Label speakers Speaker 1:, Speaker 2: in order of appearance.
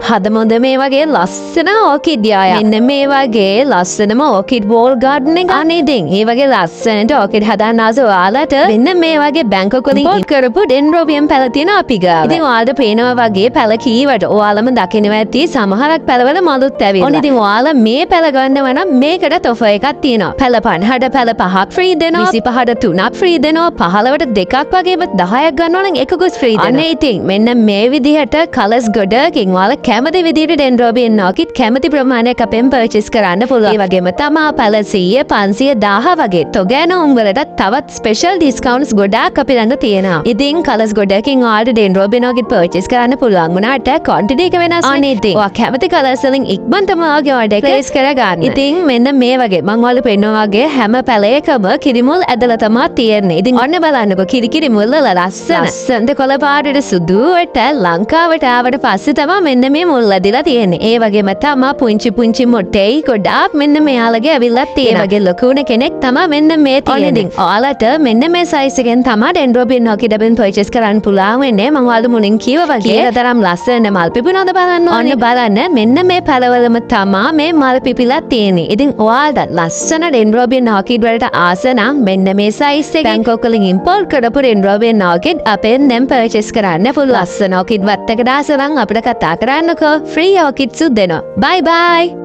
Speaker 1: හදමුද මේ වගේ ලස්සන ඕකිඩ් යාය. මෙන්න මේ වගේ ලස්සනම ඕකිඩ් වෝල් ගාඩන් එක අනේ ඉතින් ඒ වගේ ලස්සනට ඕකිඩ් හදන්න ආස ඔයාලට මෙන්න මේ වගේ බැංකුවක වලින් ඉම්පෝට් කරපු ඩෙන්ඩ්‍රෝබියම් පැල තියෙන අපි ගාව. ඉතින් ඔයාලට පේනවා වගේ පැල කීවට ඔයාලම දකිනවා ඇති සමහරක් පැලවල මලුත් ඇවිල්ලා. ඔන්න ඉතින් ඔයාලා මේ පැල ගන්නව නම් මේකට ඔෆර් එකක් තියෙනවා. පැල 50ට පැල 5ක් ෆ්‍රී දෙනවා. 25ට 3ක් ෆ්‍රී දෙනවා. 15ට 2ක් වගේම 10ක් ගන්නවා නම් එකකුත් ෆ්‍රී දෙනවා. අනේ ඉතින් මෙන්න මේ විදිහට කලර්ස් ගොඩකින් ඔයාලා කැමති විදිහට ඩෙන්ඩ්‍රෝබියම් ඕකිඩ් කැමති ප්‍රමාණයක් අපෙන් පර්චේස් කරන්න පුළුවන්. ඒ වගේම තමා පැල 100 500 1000 වගේ තොගෑනුම් වලට තවත් ස්පෙෂල් ඩිස්කවුන්ට්ස් ගොඩාක් අපි ළඟ තියෙනවා. ඉතින් කලර්ස් ගොඩකින් ඔයාලට ඩෙන්ඩ්‍රෝබියම් ඕකිඩ් පර්චේස් කරන්න පුළුවන් වුණාට ක්වොන්ටිටි එක වෙනස් නේ. අනේ ඉතින් ඔයා කැමති කලර්ස් වලින් ඉක්මනටම ඔයාගේ ඕඩර් එක ප්ලේස් කරගන්න. ඉතින් මෙන්න මේ වගේ මම ඔයාලට පෙන්වනවා වගේ හැම පැලයකම කිරිමුල් ඇදලා තමයි තියෙන්නේ. ඉතින් ඔන්න බලන්නකෝ කිරිමුල් වල ලස්සන කොළ පාටට සුදුවට ලංකාවට ආවට පස්සේ තමයි මෙන්න මේ මුල් ඇදලා තියෙන්නේ. ඒ වගේම තමයි පුංචි මොට්ටෙයි ගොඩාක් මෙන්න මෙයාලගේ ඇවිල්ලා තියෙන. වගේ ලොකුණ කෙනෙක් තමයි මෙන්න මේ තියෙන්නේ. ඉතින් ඔයාලට මෙන්න මේ සයිස් එකෙන් තමයි ඩෙන්ඩ්‍රෝබියම් ඕකිඩ් අපෙන් පර්චේස් කරන්න පුළුවන් වෙන්නේ. මම ඔයාලට මුලින් කිව්වා වගේ ඒතරම් ලස්සන මල් පිපුණාද බලන්න ඕනේ. ඔන්න බලන්න මෙන්න මේ පැලවලම තමයි මේ මල් පිපිලා තියෙන්නේ. ඉතින් ඔයාලට ලස්සන ඩෙන්ඩ්‍රෝබියම් ඕකිඩ් වලට ආස නම් මෙන්න මේ සයිස් එකේ බැංකොක් වලින් ඉම්පෝර්ට් කරපු ඩෙන්ඩ්‍රෝබියම් ඕකිඩ් අපෙන් දැන් පර්චේස් කරන්න පුළුවන්. ලස්සන ඕකිඩ් වත්තකට ආස නම් අපිට කතා කරන්නකෝ. ෆ්‍රී ඕකිඩ්ස් දෙනවා. බයි බයි.